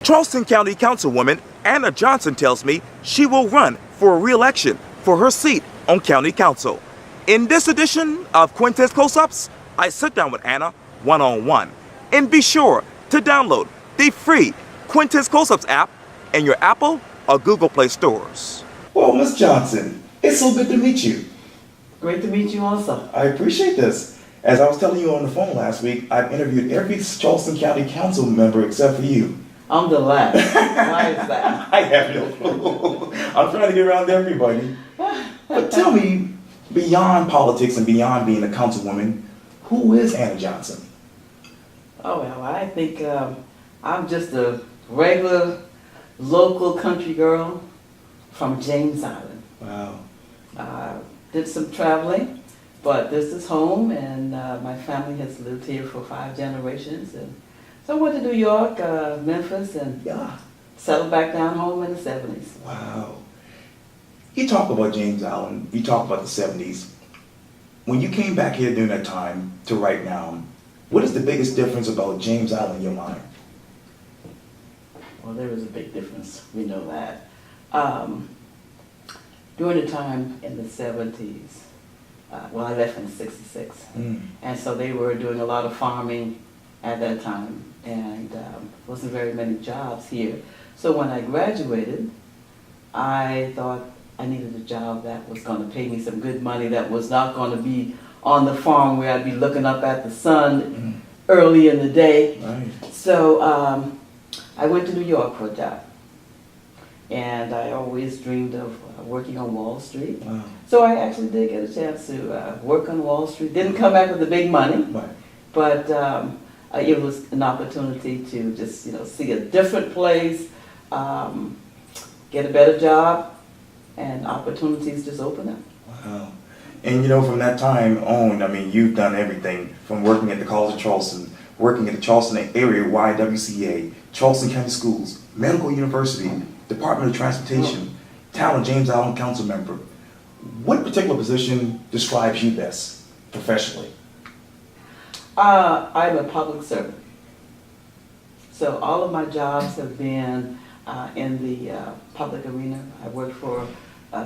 Charleston County Councilwoman Anna Johnson tells me she will run for re-election for her seat on County Council. In this edition of Quintin's Close-Ups, I sit down with Anna one-on-one. And be sure to download the free Quintin's Close-Ups app in your Apple or Google Play stores. Well, Ms. Johnson, it's so good to meet you. Great to meet you also. I appreciate this. As I was telling you on the phone last week, I've interviewed every Charleston County Council member except for you. I'm the last. Why is that? I have no clue. I'm trying to get around to everybody. But tell me, beyond politics and beyond being a councilwoman, who is Anna Johnson? Oh, well, I think I'm just a regular local country girl from James Island. Wow. Did some traveling, but this is home, and my family has lived here for 5 generations. And so I went to New York, Memphis, and settled back down home in the 70s. Wow. You talk about James Island, you talk about the 70s. When you came back here during that time to right now, what is the biggest difference about James Island in your mind? Well, there is a big difference. We know that. During the time in the 70s, well, I left in '66, and so they were doing a lot of farming at that time, and wasn't very many jobs here. So when I graduated, I thought I needed a job that was going to pay me some good money, that was not going to be on the farm where I'd be looking up at the sun early in the day. Right. So I went to New York for a job. And I always dreamed of working on Wall Street. Wow. So I actually did get a chance to work on Wall Street. Didn't come back with the big money, Right. but it was an opportunity to just see a different place, get a better job, and opportunities just open up. Wow. And from that time on, I mean, you've done everything from working at the College of Charleston, working at the Charleston area YWCA, Charleston County Schools, Medical University, Department of Transportation, Talent James Island Council member. What particular position describes you best professionally? I'm a public servant. So all of my jobs have been in the public arena. I worked for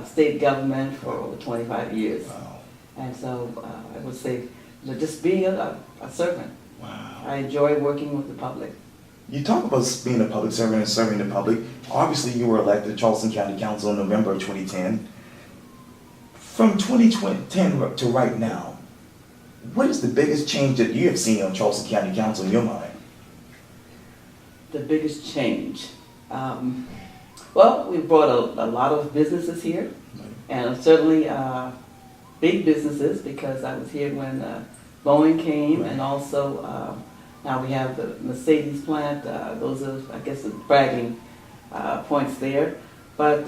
state government for over 25 years. Wow. And so I would say just being a servant. Wow. I enjoy working with the public. You talk about being a public servant and serving the public. Obviously, you were elected to Charleston County Council in November of 2010. From 2010 to right now, what is the biggest change that you have seen on Charleston County Council in your mind? The biggest change? Well, we brought a lot of businesses here, and certainly big businesses, because I was here when Boeing came, and also now we have the Mercedes plant. Those are, I guess, the bragging points there. But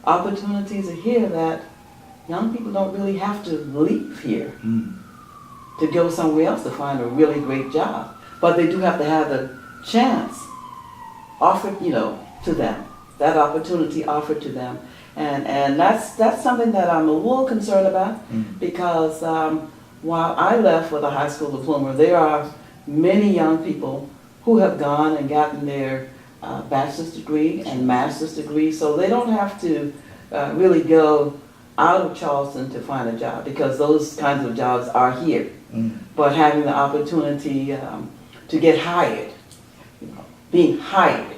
opportunities are here that young people don't really have to leave here to go somewhere else to find a really great job. But they do have to have the chance offered, to them. That opportunity offered to them. And that's something that I'm a little concerned about, because while I left with a high school diploma, there are many young people who have gone and gotten their bachelor's degree and master's degree, so they don't have to really go out of Charleston to find a job, because those kinds of jobs are here. But having the opportunity to get hired, being hired,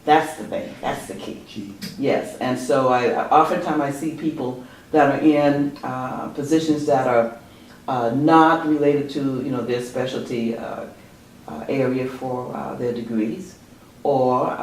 that's the thing, that's the key. Yes, and so oftentimes I see people that are in positions that are not related to their specialty area for their degrees, or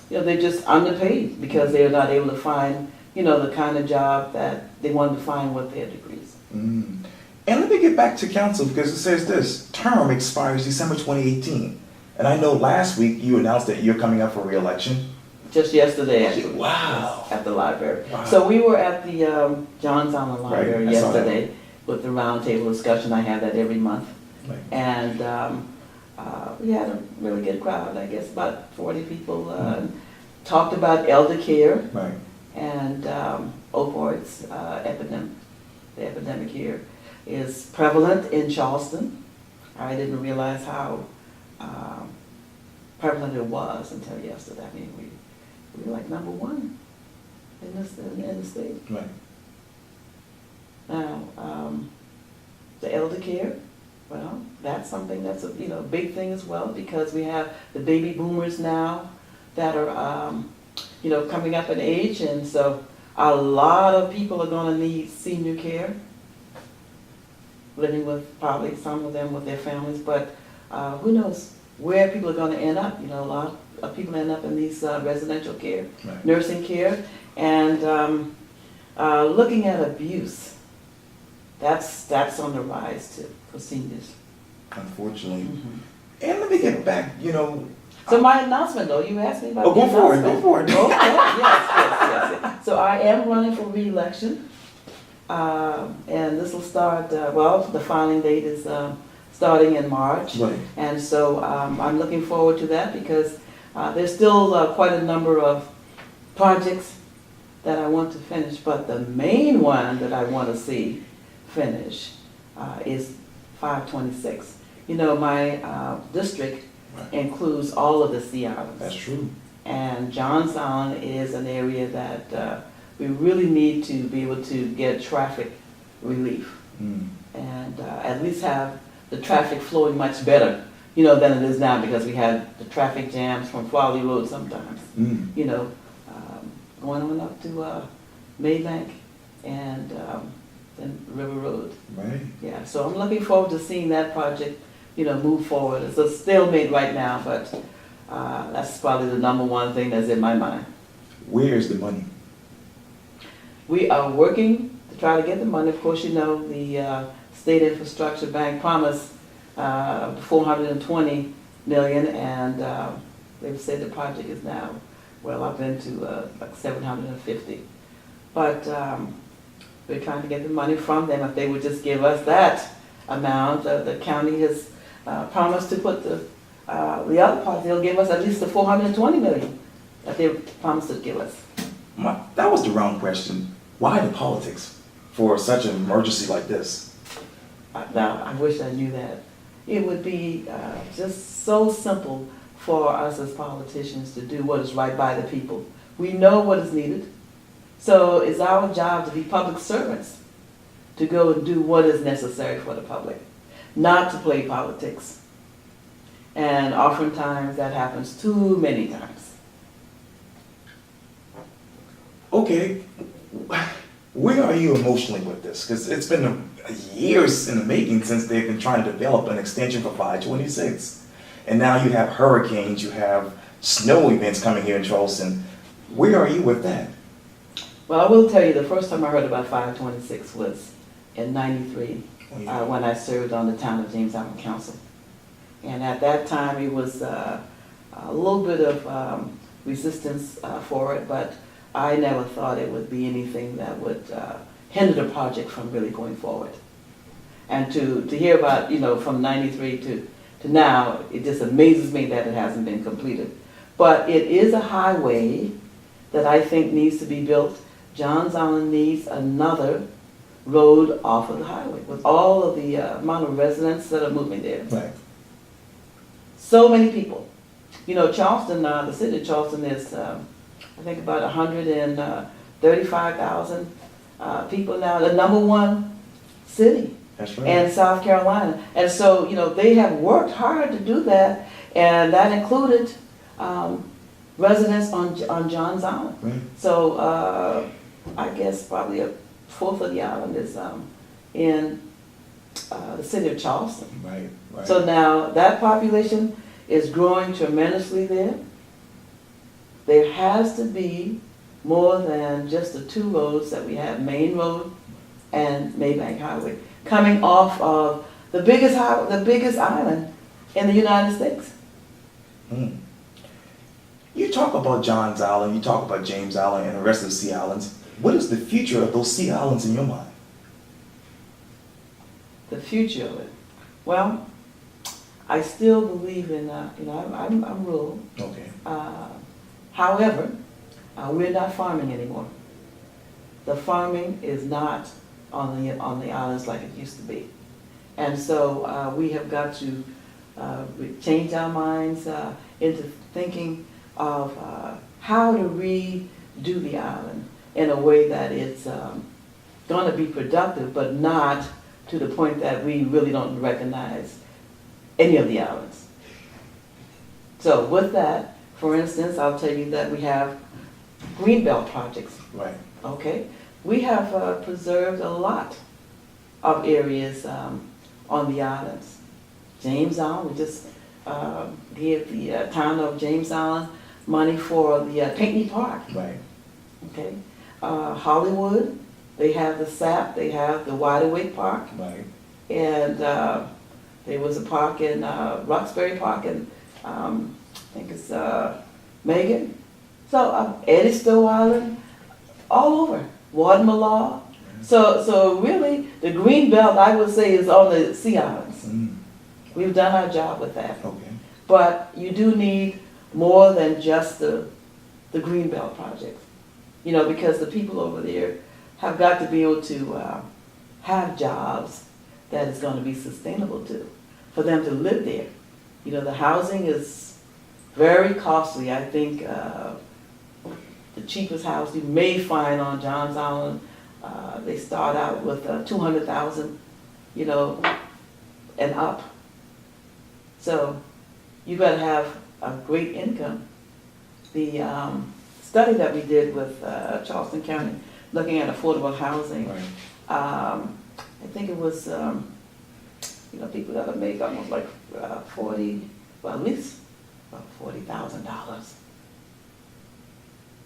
they're just underpaid because they're not able to find the kind of job that they wanted to find with their degrees. And let me get back to council, because it says this term expires December 2018, and I know last week you announced that you're coming up for re-election. Just yesterday, actually. Wow. At the library. Wow. So we were at the Johns Island Library Right, I saw that. yesterday with the roundtable discussion. I have that every month. Right. And we had a really good crowd, I guess about 40 people. Talked about elder care, Right. and opioids epidemic. The epidemic here is prevalent in Charleston. I didn't realize how prevalent it was until yesterday. I mean, we were like number one in the state. Right. Now, the elder care, well, that's something that's a big thing as well, because we have the baby boomers now that are coming up in age, and so a lot of people are going to need senior care, living with probably some of them with their families, but who knows where people are going to end up. A lot of people end up in these residential care, Right. nursing care, and looking at abuse. That's on the rise too for seniors. Unfortunately. Mhm. And let me get back, So my announcement, though, you asked me about Oh, the go for it, announcement. go for it. Okay, yes. So I am running for re-election, and this will start, the filing date is starting in March. Right. And so I'm looking forward to that, because there's still quite a number of projects that I want to finish, but the main one that I want to see finish is 526. My district Right. includes all of the Sea Islands. That's true. And Johns Island is an area that we really need to be able to get traffic relief, Mm. and at least have the traffic flowing much better, than it is now, because we had the traffic jams from Farley Road sometimes, Mm. going on up to Maybank and then River Road. Right. Yeah, so I'm looking forward to seeing that project, move forward. It's a stalemate right now, but that's probably the number one thing that's in my mind. Where's the money? We are working to try to get the money. Of course, the State Infrastructure Bank promised $420 million, and they've said the project is now well up into like 750. But we're trying to get the money from them. If they would just give us that amount, the county has promised to put the other part. They'll give us at least the $420 million that they promised to give us. That was the wrong question. Why the politics for such an emergency like this? Now, I wish I knew that. It would be just so simple for us as politicians to do what is right by the people. We know what is needed. So it's our job to be public servants, to go and do what is necessary for the public, not to play politics. And oftentimes that happens too many times. Okay, where are you emotionally with this? Because it's been years in the making since they've been trying to develop an extension for 526. And now you have hurricanes, you have snow events coming here in Charleston. Where are you with that? Well, I will tell you, the first time I heard about 526 was in '93, Oh, yeah. when I served on the Town of James Island Council. And at that time, it was a little bit of resistance for it, but I never thought it would be anything that would hinder the project from really going forward. And to hear about, from '93 to now, it just amazes me that it hasn't been completed. But it is a highway that I think needs to be built. Johns Island needs another road off of the highway with all of the amount of residents that are moving there. Right. So many people. Charleston, the city of Charleston is, I think, about 135,000 people now, the number one city That's right. in South Carolina. And so, they have worked hard to do that, and that included residents on Johns Island. Right. So I guess probably a fourth of the island is in the city of Charleston. Right. Right. So now that population is growing tremendously there. There has to be more than just the two roads that we have, Main Road and Maybank Highway, coming off of the biggest island in the United States. Mm. You talk about Johns Island, you talk about James Island and the rest of the Sea Islands. What is the future of those Sea Islands in your mind? The future of it. Well, I still believe in, I'm rural. Okay. However, we're not farming anymore. The farming is not on the islands like it used to be. And so we have got to we change our minds into thinking of how to redo the island in a way that it's going to be productive, but not to the point that we really don't recognize any of the islands. So with that, for instance, I'll tell you that we have greenbelt projects. Right. Okay, we have preserved a lot of areas on the islands. James Island, we just gave the town of James Island money for the Pinckney Park. Right. Okay, Hollywood, they have the SAP, they have the Wide Awake Park, Right. and there was a park in Roxbury Park, and I think it's Megan. So Eddie Stowe Island, all over, Wadmalaw. So really, the green belt, I would say, is on the Sea Islands. Mm. We've done our job with that. Okay. But you do need more than just the green belt project. You know, because the people over there have got to be able to have jobs that is going to be sustainable too, for them to live there. You know, the housing is very costly. I think the cheapest house you may find on Johns Island, they start out with $200,000, you know, and up. So you got to have a great income. The study that we did with Charleston County, looking at affordable housing, Right. I think it was, you know, people that make almost like 40, well, at least about $40,000.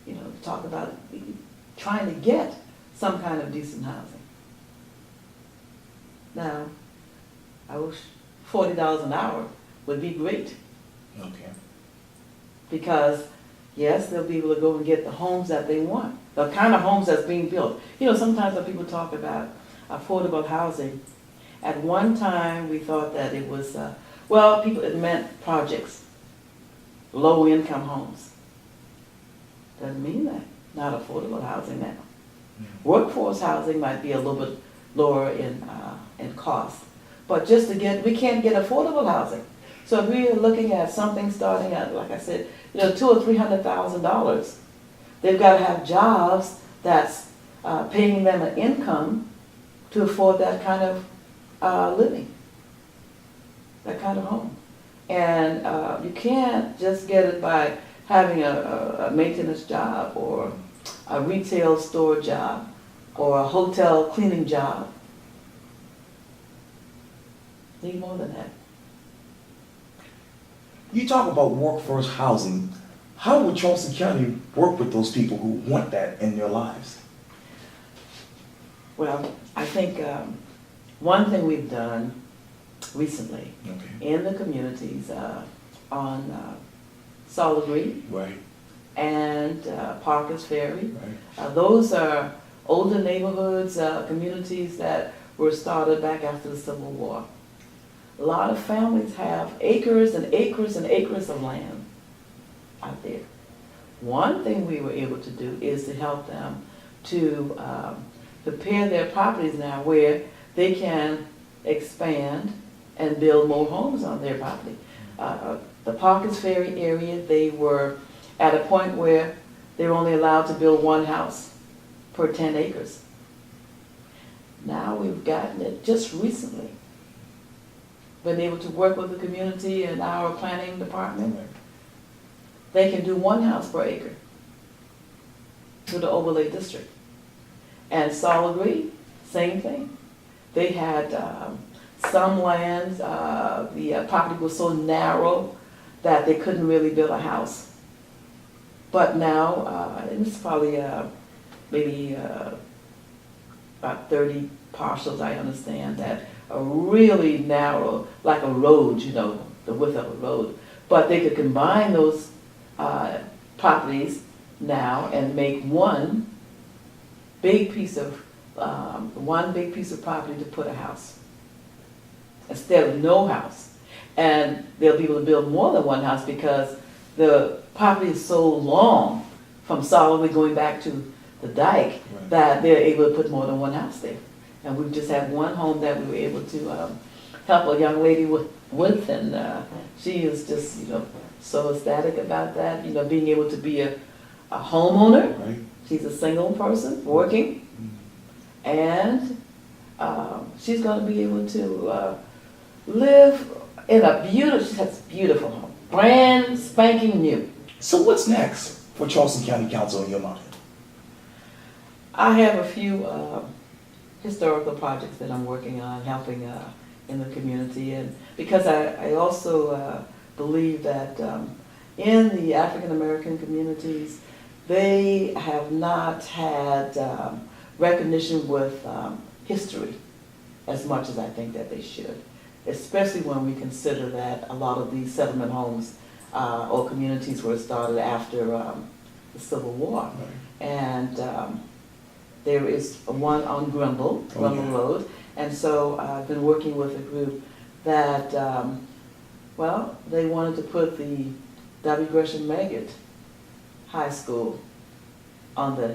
You know, talk about trying to get some kind of decent housing. Now, I wish $40 an hour would be great, Okay. because yes, they'll be able to go and get the homes that they want, the kind of homes that's being built. You know, sometimes when people talk about affordable housing, at one time we thought that it was, well, it meant projects, low income homes. Doesn't mean that, not affordable housing now. Workforce housing might be a little bit lower in cost, but just to get, we can't get affordable housing. So if we are looking at something starting at, like I said, you know, $200,000 or $300,000, they've got to have jobs that's paying them an income to afford that kind of living, that kind of home. And you can't just get it by having a maintenance job or a retail store job or a hotel cleaning job. Need more than that. You talk about workforce housing. How would Charleston County work with those people who want that in their lives? Well, I think one thing we've done recently Okay. in the communities on Solid Green Right. and Parker's Ferry, Right. those are older neighborhoods, communities that were started back after the Civil War. A lot of families have acres and acres and acres of land out there. One thing we were able to do is to help them to prepare their properties now where they can expand and build more homes on their property. The Parker's Ferry area, they were at a point where they were only allowed to build one house per 10 acres. Now we've gotten it just recently. Been able to work with the community and our planning department. They can do one house per acre to the overlay district. And Solid Green, same thing. They had some lands, the property was so narrow that they couldn't really build a house. But now, and it's probably maybe about 30 parcels, I understand, that are really narrow, like a road, you know, the width of a road. But they could combine those properties now and make one big piece of property to put a house instead of no house. And they'll be able to build more than one house because the property is so long from solidly going back to the dike that they're able to put more than one house there. And we've just had one home that we were able to help a young lady with, and she is just, so ecstatic about that, being able to be a homeowner. Right. She's a single person working, and she's going to be able to live in she has a beautiful home, brand spanking new. So what's next for Charleston County Council in your mind? I have a few historical projects that I'm working on, helping in the community, and because I also believe that in the African American communities, they have not had recognition with history as much as I think that they should, especially when we consider that a lot of these settlement homes or communities were started after the Civil War. Right. And there is one on Grumble Road, and so I've been working with a group that, they wanted to put the W. Gresham Maggott High School on the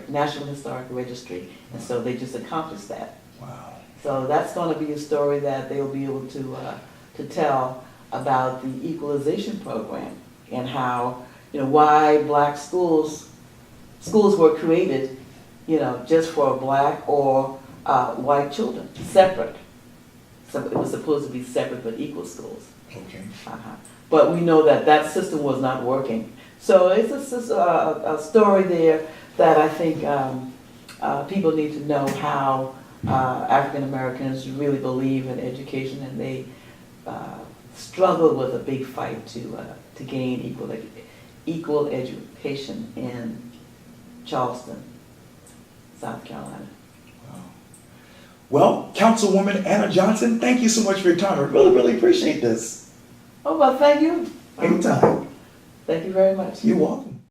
National Historic Registry, and so they just accomplished that. Wow. So that's going to be a story that they'll be able to tell about the equalization program and how, why black schools were created, just for black or white children, separate. So it was supposed to be separate but equal schools. Okay. But we know that system was not working. So it's a story there that I think people need to know how African Americans really believe in education, and they struggle with a big fight to gain equal education in Charleston, South Carolina. Wow. Well, Councilwoman Anna Johnson, thank you so much for your time. I really, really appreciate this. Oh, well, thank you. Anytime. Thank you very much. You're welcome.